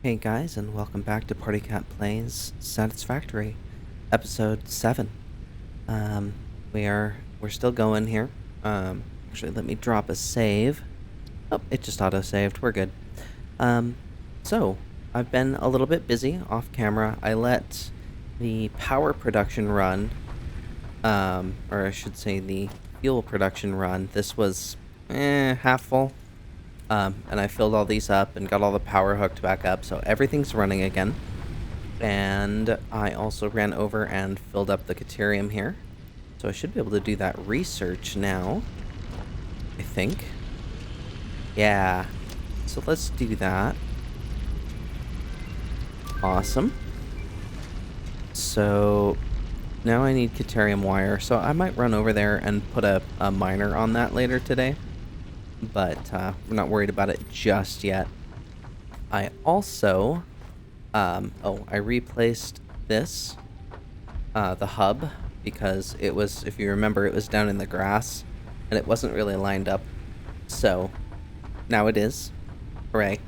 Hey guys, and welcome back to Party Cat Plays Satisfactory, episode 7. Um, we're still going here. Actually, let me drop a save. Oh, it just auto-saved. We're good. So I've been a little bit busy off camera. I let the power production run, or I should say the fuel production run. This was half full. And I filled all these up and got all the power hooked back up, so everything's running again. And I also ran over and filled up the Caterium here. So I should be able to do that research now, I think. Yeah. So let's do that. Awesome. So now I need Caterium wire, so I might run over there and put a miner on that later today. But we're not worried about it just yet. I also, I replaced this, the hub, because it was, if you remember, it was down in the grass, and it wasn't really lined up. So now it is. Hooray.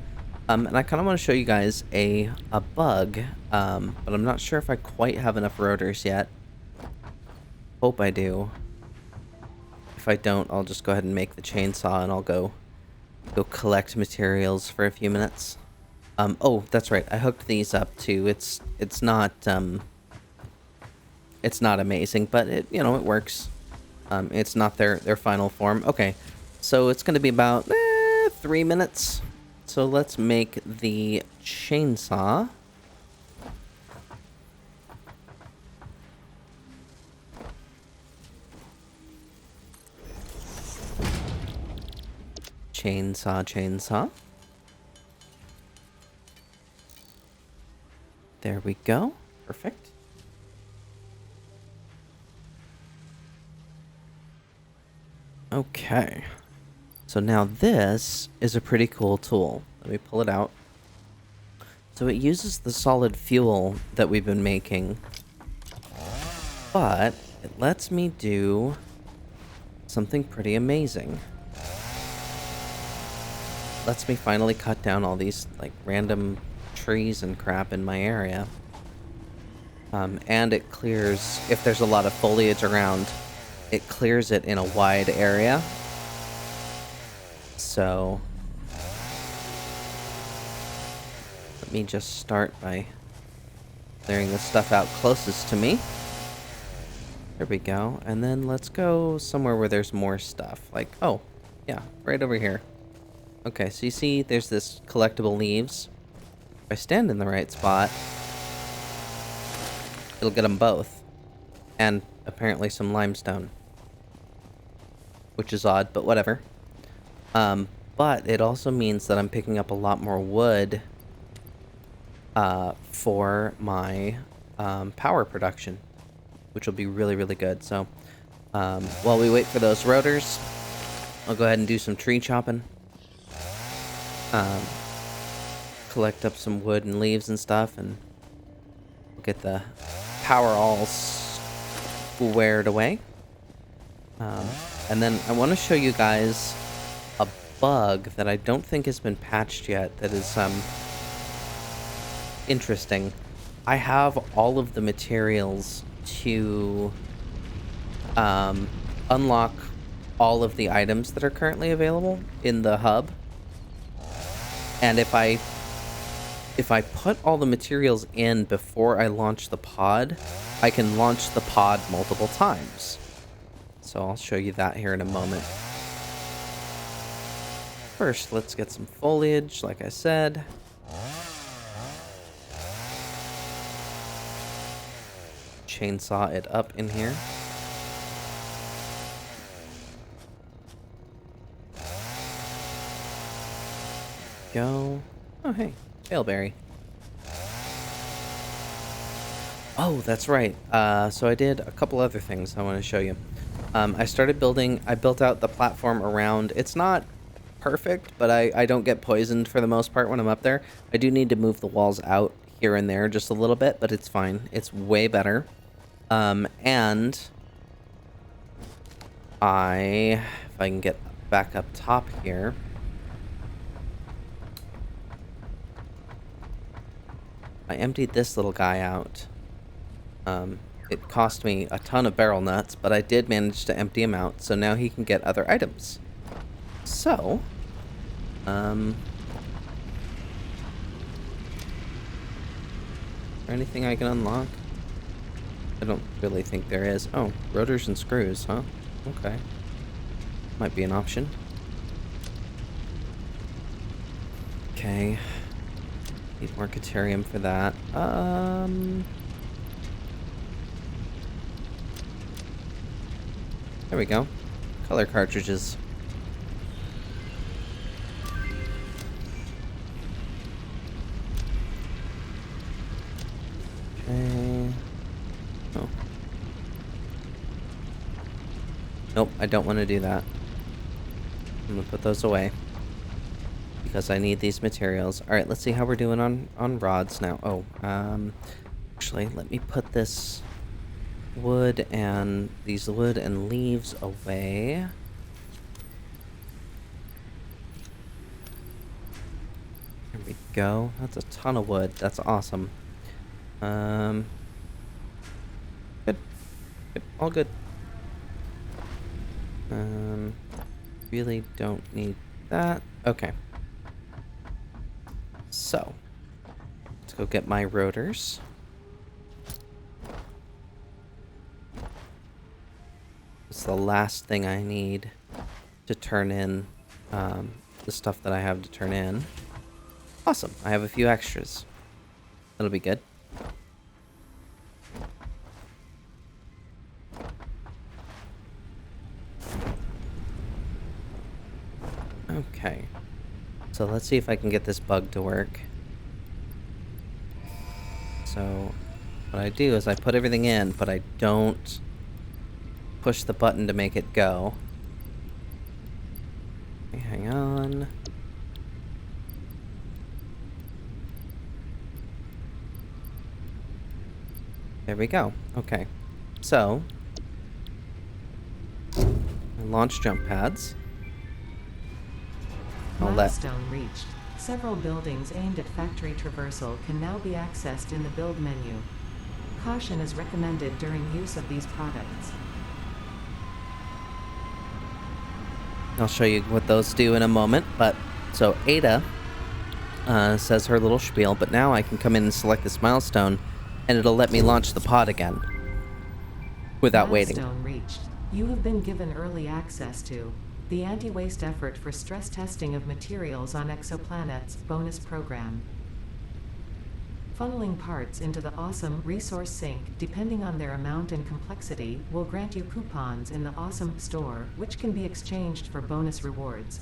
And I kind of want to show you guys a bug, but I'm not sure if I quite have enough rotors yet. Hope I do. If I don't, I'll just go ahead and make the chainsaw and I'll go collect materials for a few minutes. Oh, that's right. I hooked these up too. It's not amazing, but it works. It's not their final form. Okay. So it's going to be about 3 minutes. So let's make the chainsaw. Chainsaw. There we go. Perfect. Okay. So now this is a pretty cool tool. Let me pull it out. So it uses the solid fuel that we've been making, but it lets me do something pretty amazing. Lets me finally cut down all these like random trees and crap in my area. And it clears, if there's a lot of foliage around, it clears it in a wide area. So let me just start by clearing the stuff out closest to me. There we go. And then let's go somewhere where there's more stuff. Like, oh, yeah, right over here. Okay, so you see there's this collectible leaves. If I stand in the right spot, it'll get them both. And apparently some limestone. Which is odd, but whatever. But it also means that I'm picking up a lot more wood for my power production, which will be really, really good. So while we wait for those rotors, I'll go ahead and do some tree chopping. Collect up some wood and leaves and stuff, and we'll get the power all squared away. And then I want to show you guys a bug that I don't think has been patched yet that is interesting. I have all of the materials to unlock all of the items that are currently available in the hub. And if I put all the materials in before I launch the pod, I can launch the pod multiple times. So I'll show you that here in a moment. First, let's get some foliage, like I said. Chainsaw it up in here. Go. Oh, hey, Baleberry. Oh, that's right. So I did a couple other things I want to show you. I built out the platform around. It's not perfect, but I don't get poisoned for the most part when I'm up there. I do need to move the walls out here and there just a little bit, but it's fine. It's way better. And if I can get back up top here. I emptied this little guy out. It cost me a ton of barrel nuts, but I did manage to empty him out, so now he can get other items. So, is there anything I can unlock? I don't really think there is. Oh, rotors and screws, huh? Okay. Might be an option. Okay. Need more Caterium for that. There we go. Color cartridges. Okay. Oh. Nope, I don't want to do that. I'm gonna put those away. Because I need these materials. Alright, let's see how we're doing on rods now. Oh, actually, let me put this wood and these wood and leaves away. There we go. That's a ton of wood. That's awesome. Good. Good. All good. Really don't need that. Okay. So, let's go get my rotors. It's the last thing I need to turn in the stuff that I have to turn in. Awesome. I have a few extras. That'll be good. Okay. So let's see if I can get this bug to work. So what I do is I put everything in, but I don't push the button to make it go. Okay, hang on. There we go. Okay. So I launch jump pads. Milestone reached. Several buildings aimed at factory traversal can now be accessed in the build menu. Caution is recommended during use of these products. I'll show you what those do in a moment, but so Ada says her little spiel, but now I can come in and select this milestone and it'll let me launch the pod again without waiting. Milestone reached. You have been given early access to the Anti-Waste Effort for Stress Testing of Materials on Exoplanets bonus program. Funneling parts into the awesome resource sink, depending on their amount and complexity, will grant you coupons in the awesome store, which can be exchanged for bonus rewards.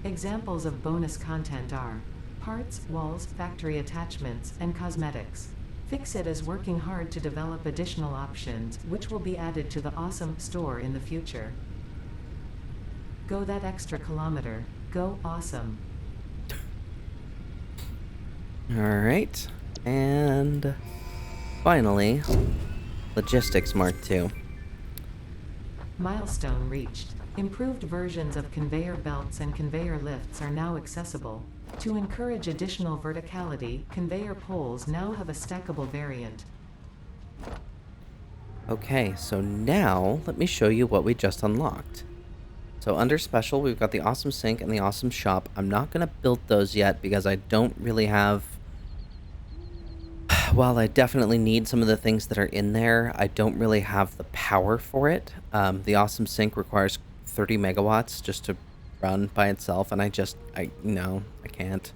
Examples of bonus content are parts, walls, factory attachments, and cosmetics. Fixit is working hard to develop additional options, which will be added to the awesome store in the future. Go that extra kilometer. Go awesome. Alright. And finally, Logistics Mark II. Milestone reached. Improved versions of conveyor belts and conveyor lifts are now accessible. To encourage additional verticality, conveyor poles now have a stackable variant. Okay, so now let me show you what we just unlocked. So under special, we've got the awesome sink and the awesome shop. I'm not going to build those yet because I don't really have... While I definitely need some of the things that are in there, I don't really have the power for it. The awesome sink requires 30 megawatts just to run by itself, and I can't.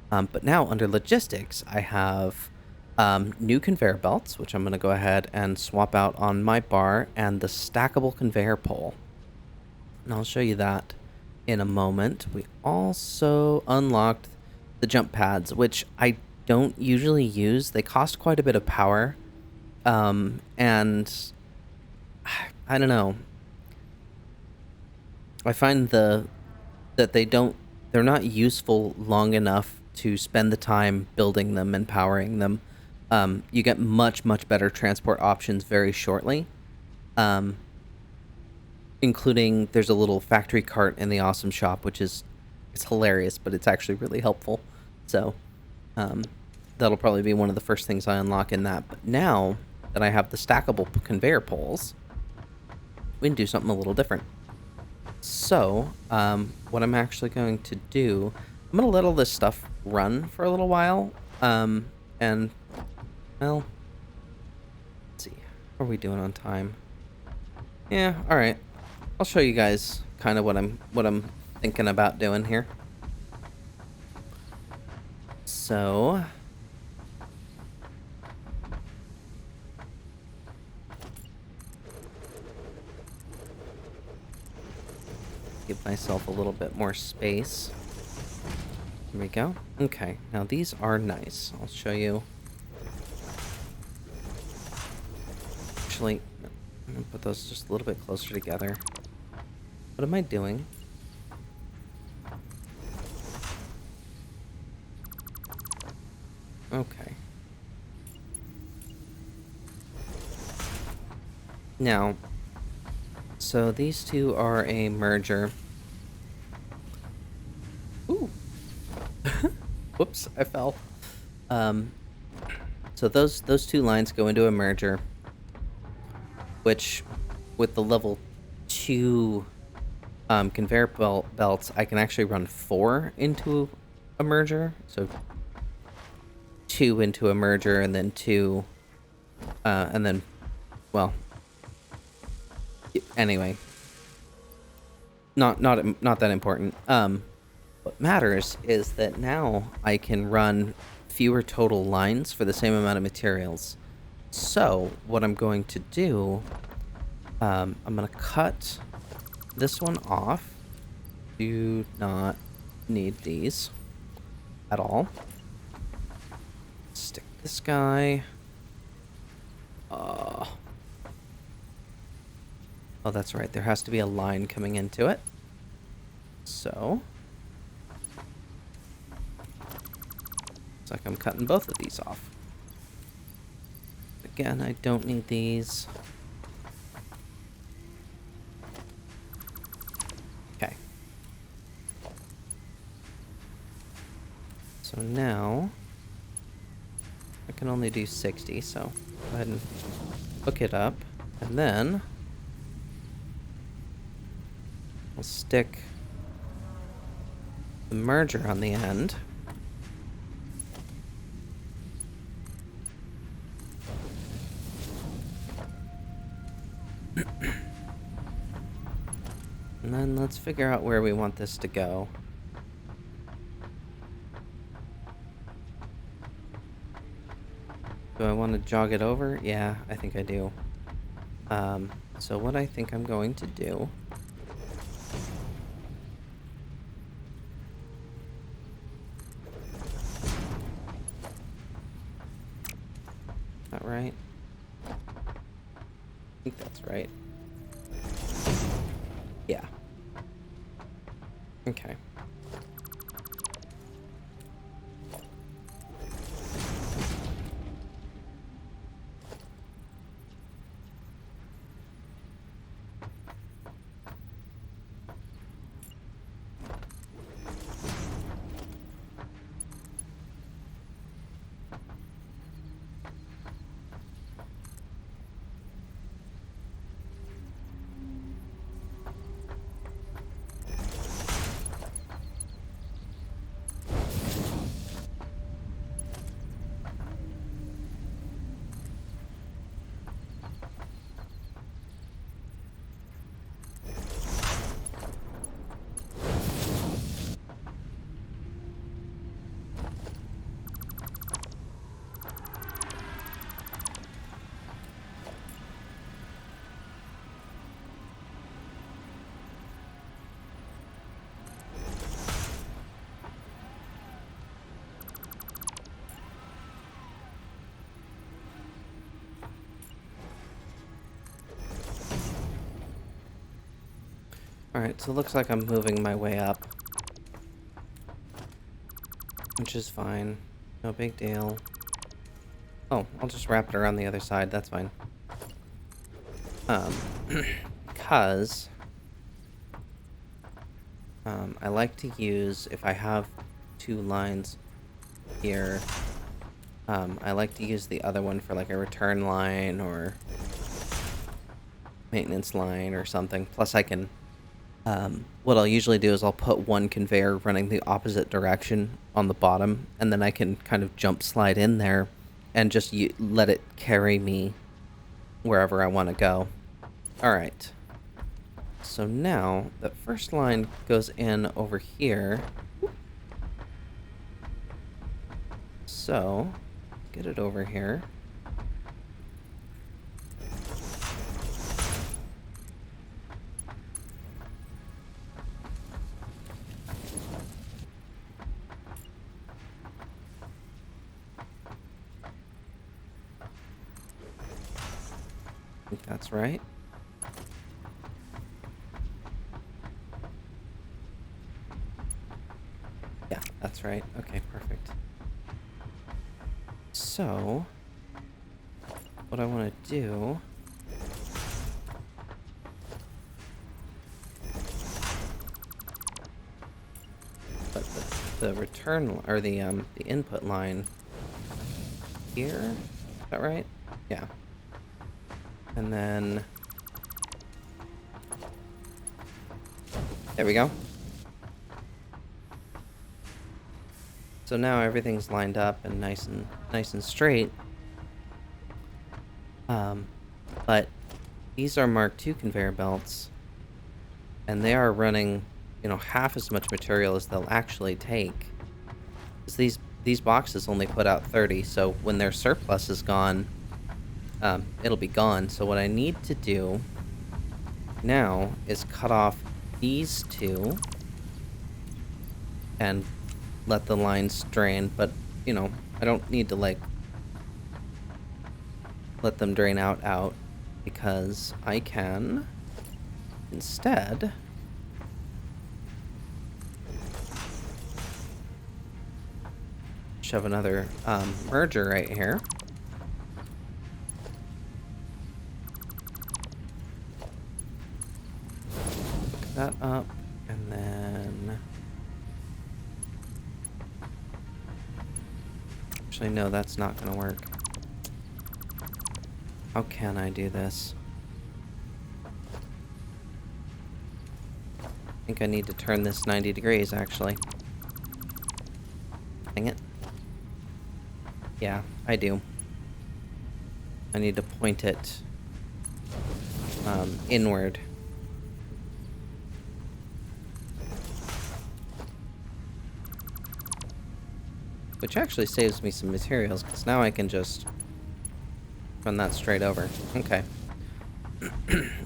But now under logistics, I have new conveyor belts, which I'm going to go ahead and swap out on my bar, and the stackable conveyor pole. And I'll show you that in a moment. We also unlocked the jump pads, which I don't usually use. They cost quite a bit of power. And I don't know. I find they're not useful long enough to spend the time building them and powering them. You get much, much better transport options very shortly. Including, there's a little factory cart in the awesome shop, which is, it's hilarious, but it's actually really helpful. So, That'll probably be one of the first things I unlock in that. But now that I have the stackable conveyor poles, we can do something a little different. So, what I'm actually going to do, I'm going to let all this stuff run for a little while. And, well, let's see. How are we doing on time? Yeah, all right. I'll show you guys kind of what I'm thinking about doing here. So, give myself a little bit more space. There we go. Okay, now these are nice. I'll show you. Actually, I'm gonna put those just a little bit closer together. What am I doing? Okay. Now, so these two are a merger. Ooh. Whoops, I fell. So those two lines go into a merger, which with the level 2 conveyor belts, I can actually run 4 into a merger. So 2 into a merger, and then 2, and then, well, anyway, not that important. What matters is that now I can run fewer total lines for the same amount of materials. So what I'm going to do, I'm going to cut this one off. Do not need these at all. Stick this guy. Oh, that's right. There has to be a line coming into it. So, looks like I'm cutting both of these off. Again, I don't need these. Okay. So now, I can only do 60, so go ahead and hook it up. And then, I'll stick the merger on the end. And then let's figure out where we want this to go. Do I want to jog it over? Yeah, I think I do. So what I think I'm going to do... Is that right? I think that's right. Yeah. Okay. Alright, so it looks like I'm moving my way up. Which is fine. No big deal. Oh, I'll just wrap it around the other side, that's fine. Because... I like to use, if I have 2 lines here. I like to use the other one for like a return line or maintenance line or something. Plus I can, what I'll usually do is I'll put one conveyor running the opposite direction on the bottom, and then I can kind of jump slide in there and just let it carry me wherever I want to go. Alright. So now, the first line goes in over here. So, get it over here. I think that's right. Yeah, that's right. Okay, perfect. So, what I want to do... Put the return, or the input line here? Is that right? Yeah. And then... There we go. So now everything's lined up and nice and straight. But these are Mark II conveyor belts, and they are running, you know, half as much material as they'll actually take. 'Cause these boxes only put out 30, so when their surplus is gone, it'll be gone. So what I need to do now is cut off these two and let the lines drain, but, you know, I don't need to, like, let them drain out, because I can instead shove another merger right here. Hook that up, and then... Actually, no, that's not gonna work. How can I do this? I think I need to turn this 90 degrees, actually. Dang it. Yeah, I do. I need to point it inward. Which actually saves me some materials, because now I can just run that straight over. Okay.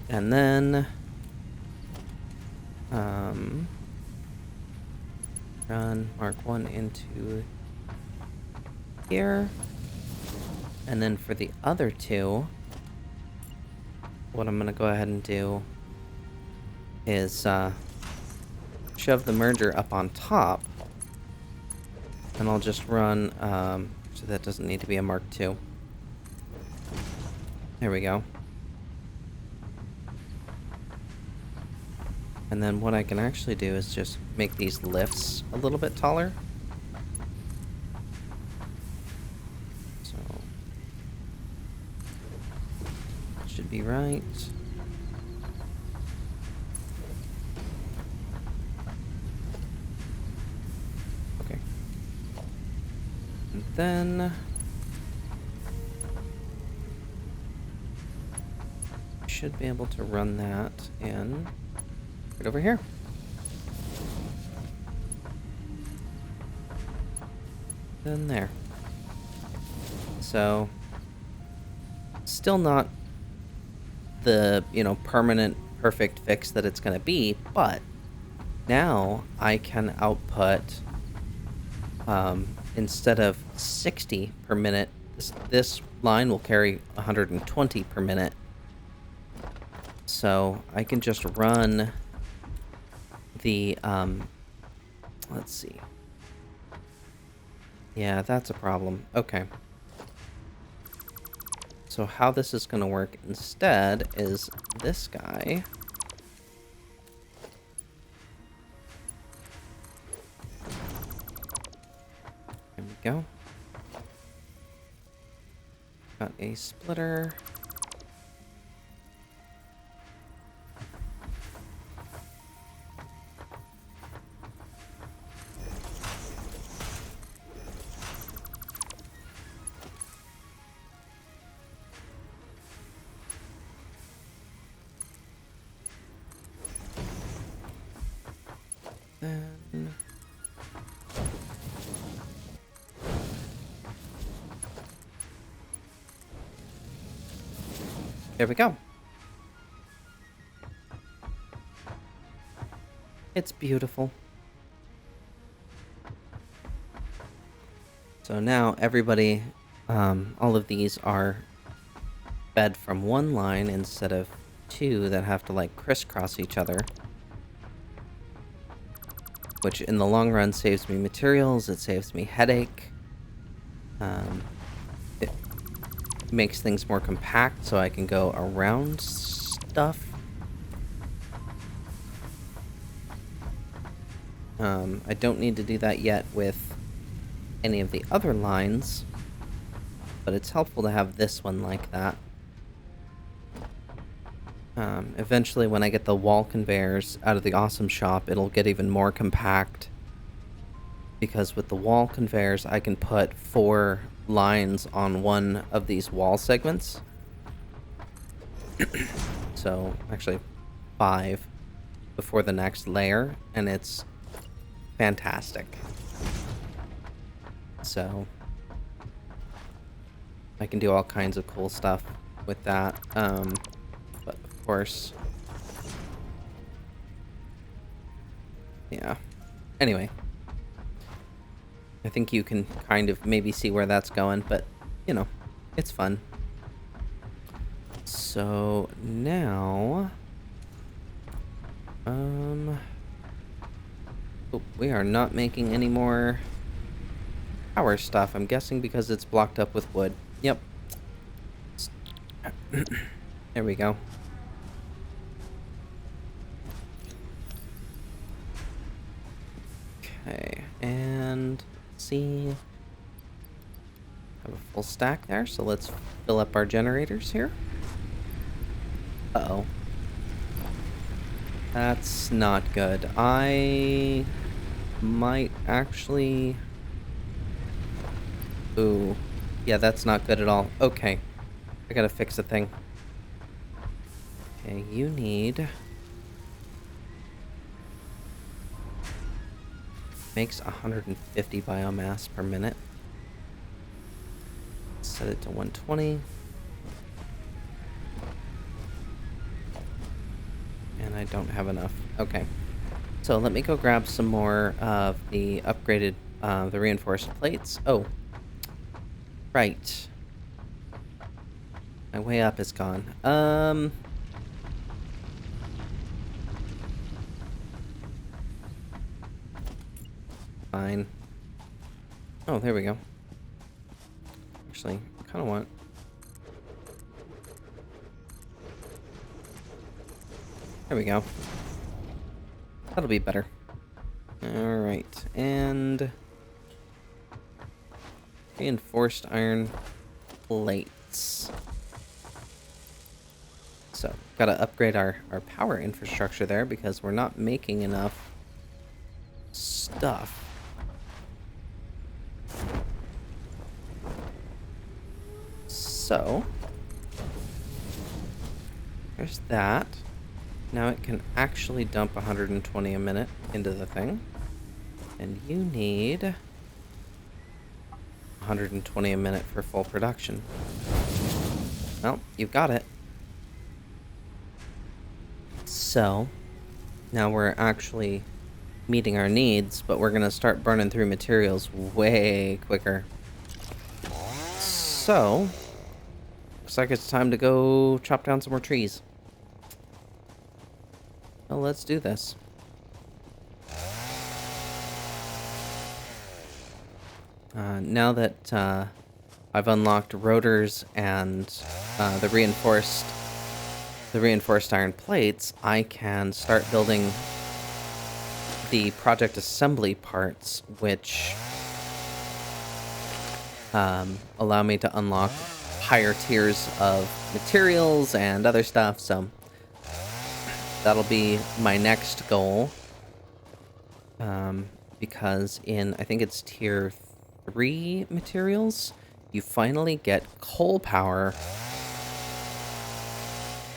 And then... run Mark 1 into here. And then for the other two, what I'm going to go ahead and do is shove the merger up on top. And I'll just run, so that doesn't need to be a Mark II. There we go. And then what I can actually do is just make these lifts a little bit taller. So, should be right. Okay. And then... should be able to run that in right over here. Then there. So, still not the, you know, permanent perfect fix that it's going to be, but now I can output, instead of 60 per minute, this line will carry 120 per minute. So I can just run the, let's see. Yeah, that's a problem. Okay. So how this is going to work instead is this guy. And go. Got a splitter. Then there we go. It's beautiful. So now everybody, all of these are fed from one line instead of two that have to like crisscross each other. Which in the long run saves me materials, it saves me headache. It makes things more compact so I can go around stuff. I don't need to do that yet with any of the other lines, but it's helpful to have this one like that. Eventually, when I get the wall conveyors out of the awesome shop, it'll get even more compact. Because with the wall conveyors, I can put 4 lines on one of these wall segments. So, actually, 5 before the next layer, and it's fantastic. So, I can do all kinds of cool stuff with that. But of course, yeah. Anyway, I think you can kind of maybe see where that's going, but you know, it's fun. So now, oh, we are not making any more power stuff. I'm guessing because it's blocked up with wood. Yep. There we go. Okay, and let's see. Have a full stack there, so let's fill up our generators here. Uh-oh. That's not good. I might actually... Ooh. Yeah, that's not good at all. Okay. I gotta fix a thing. Okay, you need... Makes 150 biomass per minute. Set it to 120. And I don't have enough. Okay. So let me go grab some more of the upgraded, the reinforced plates. Oh. Right. My way up is gone. Fine. Oh, there we go. Actually, I kind of want... There we go. That'll be better. Alright, and... reinforced iron plates. So, gotta upgrade our power infrastructure there because we're not making enough stuff. So, there's that. Now it can actually dump 120 a minute into the thing. And you need 120 a minute for full production. Well, you've got it. So, now we're actually meeting our needs, but we're going to start burning through materials way quicker. So, looks like it's time to go chop down some more trees. Well, let's do this. Now that I've unlocked rotors and the reinforced iron plates, I can start building the project assembly parts, which allow me to unlock higher tiers of materials and other stuff, so that'll be my next goal. Because in, I think it's tier 3 materials, you finally get coal power,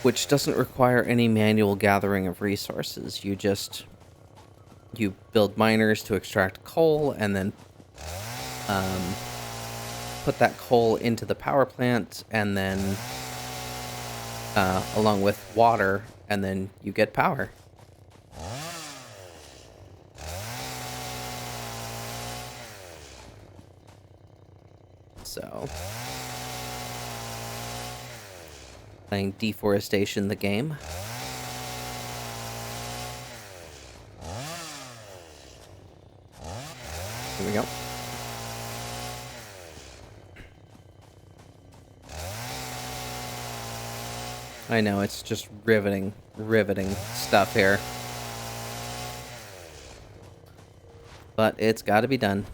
which doesn't require any manual gathering of resources. You build miners to extract coal, and then put that coal into the power plant, and then along with water, and then you get power. So, playing Deforestation the game. Here we go. I know, it's just riveting stuff here. But it's got to be done.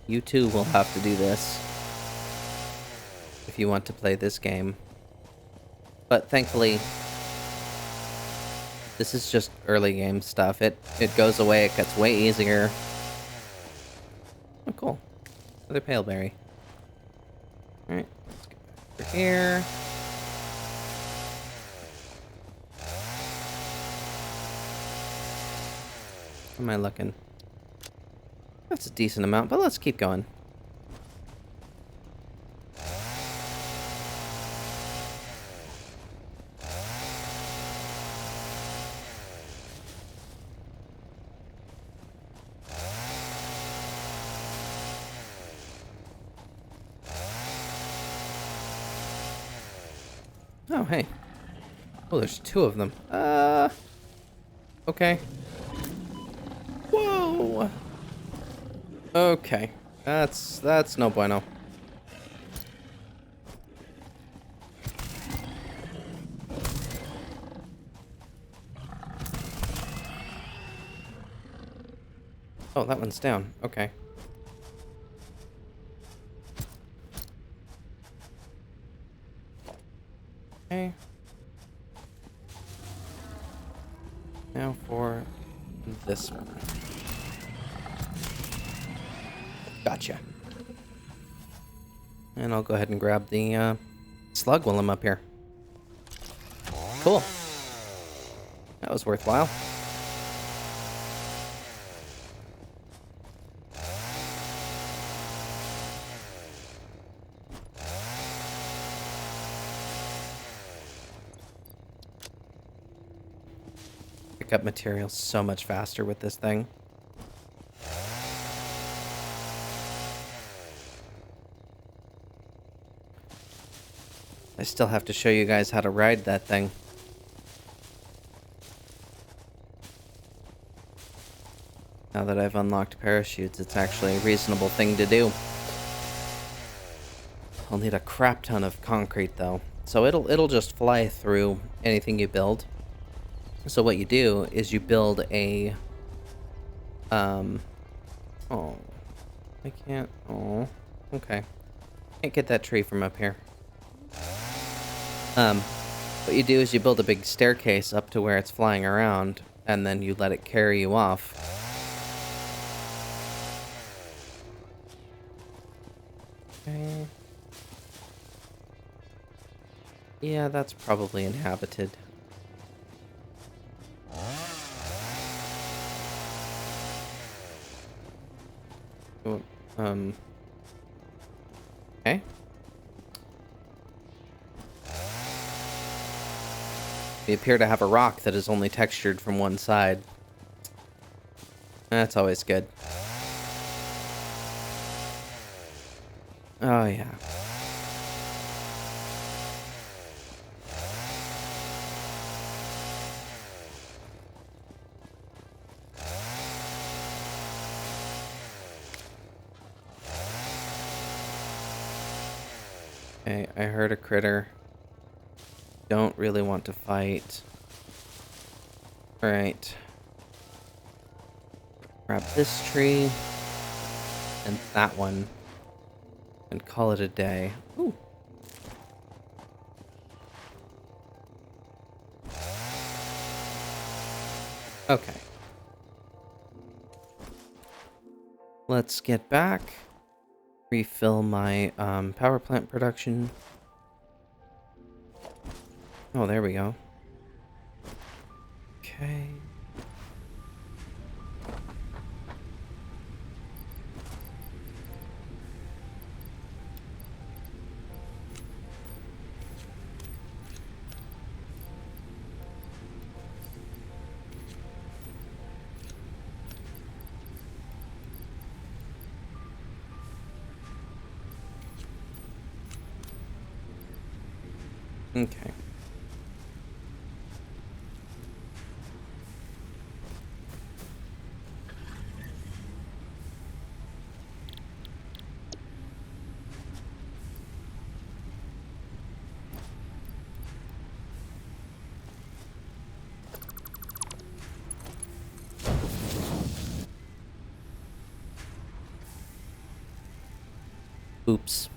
You too will have to do this if you want to play this game. But thankfully, this is just early game stuff. It goes away, it gets way easier. Oh, cool. Another paleberry. Alright, let's get back over here. How am I looking? That's a decent amount, but let's keep going. Oh, hey. Oh, there's 2 of them. Okay. Whoa! Okay. That's no bueno. Oh, that one's down. Okay. Okay. Now for this one. Gotcha. And I'll go ahead and grab the slug while I'm up here. Cool. That was worthwhile. Pick up materials so much faster with this thing. I still have to show you guys how to ride that thing. Now that I've unlocked parachutes, it's actually a reasonable thing to do. I'll need a crap ton of concrete though. So it'll just fly through anything you build. So what you do is you build a oh, I can't. Oh, okay. Can't get that tree from up here. What you do is you build a big staircase up to where it's flying around, and then you let it carry you off. Okay. Yeah, that's probably inhabited. Oh, okay. We appear to have a rock that is only textured from one side. That's always good. Oh, yeah. Okay, I heard a critter. Don't really want to fight. Alright. Grab this tree and that one and call it a day. Ooh. Okay. Let's get back. Refill my power plant production. Oh, there we go. Okay. Okay. Oops.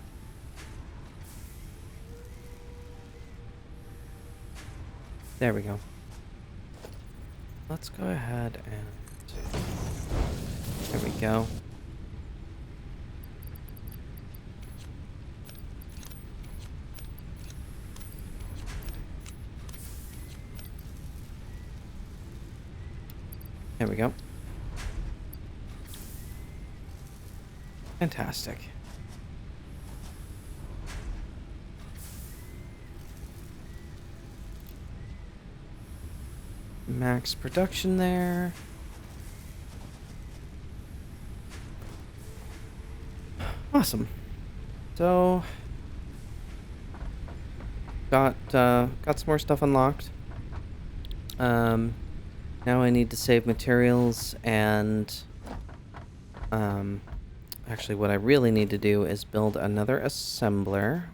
There we go. Let's go ahead and... There we go. There we go. Fantastic. Max production there. Awesome. So got some more stuff unlocked. Now I need to save materials and actually what I really need to do is build another assembler,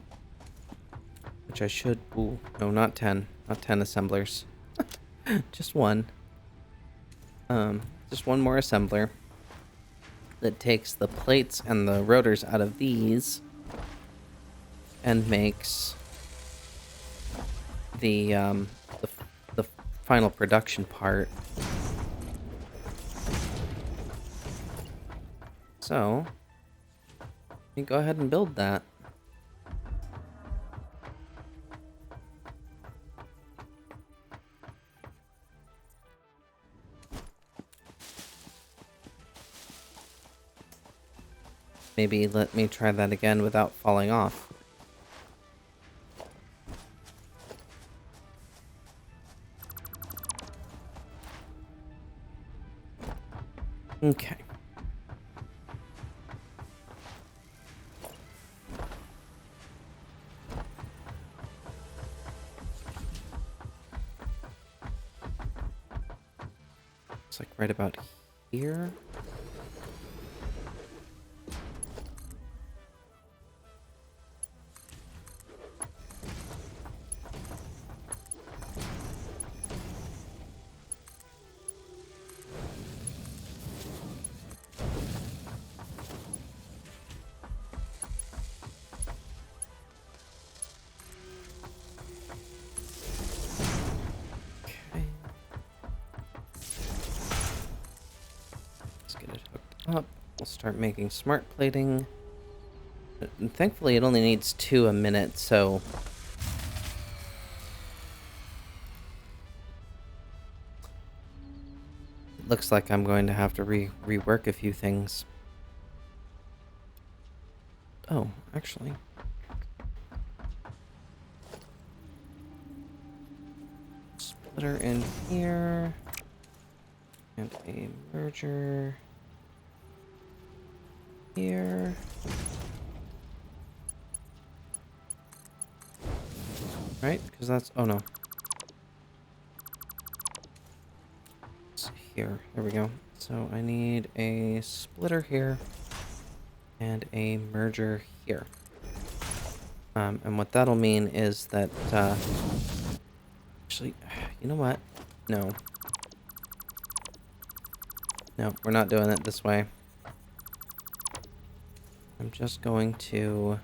which I should. Ooh, no, not 10. Not 10 assemblers. Just one. Just one more assembler that takes the plates and the rotors out of these and makes the final production part. So, let me go ahead and build that. Maybe let me try that again without falling off. Okay. It's like right about here. Up. We'll start making smart plating. And thankfully, it only needs 2 a minute, so... It looks like I'm going to have to rework a few things. Oh, actually... Splitter in here. And a merger... here. Right? Because that's... Oh, no. It's here. There we go. So I need a splitter here. And a merger here. And what that'll mean is that... Actually, you know what? No. No, we're not doing it this way. I'm just going to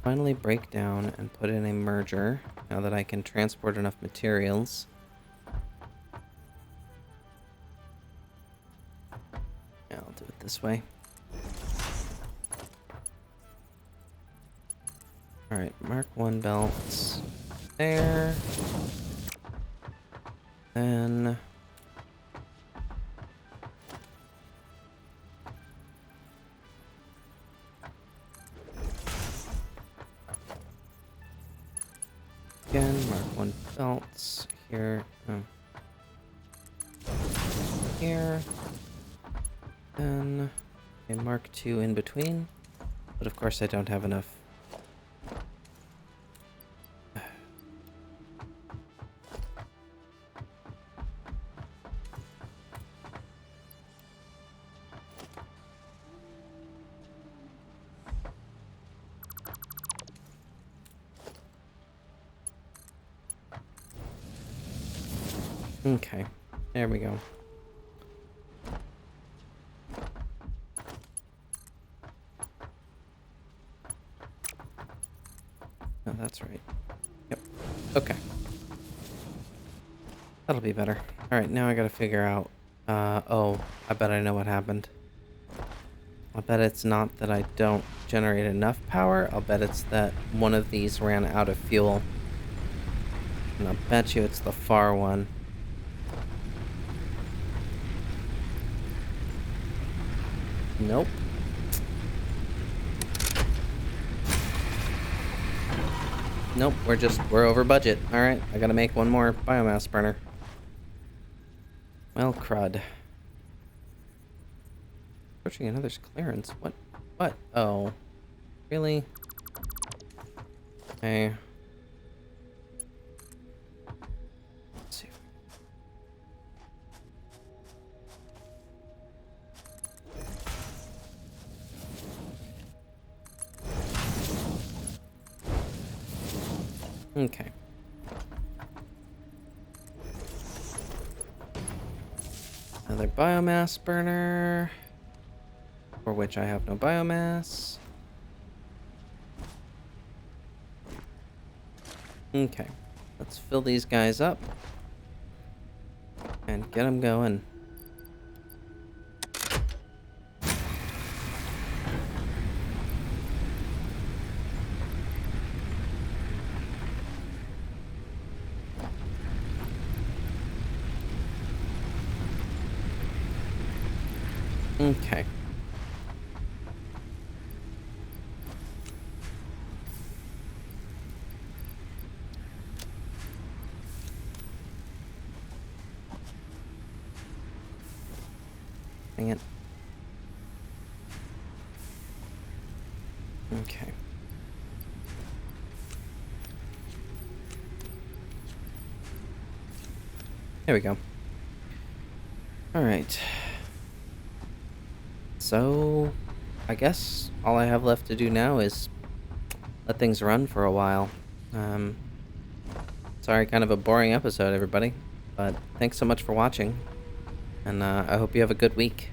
finally break down and put in a merger now that I can transport enough materials. Yeah, I'll do it this way. Alright, Mark 1 belts there. Then again, Mark 1 belts here. Oh. Here. Then a Mark 2 in between. But of course I don't have enough. Okay, there we go. Oh, that's right. Yep. Okay. That'll be better. Alright, now I gotta figure out... oh, I bet I know what happened. I'll bet it's not that I don't generate enough power. I'll bet it's that one of these ran out of fuel. And I'll bet you it's the far one. Nope. Nope, we're over budget. Alright, I gotta make one more biomass burner. Well, crud. Approaching another's clearance. What? What? Oh. Really? Okay. Let's see. Okay. Another biomass burner, for which I have no biomass. Okay, let's fill these guys up and get them going. Okay. Dang it. Okay. There we go. All right. So, I guess all I have left to do now is let things run for a while. Sorry, kind of a boring episode, everybody. But thanks so much for watching. And I hope you have a good week.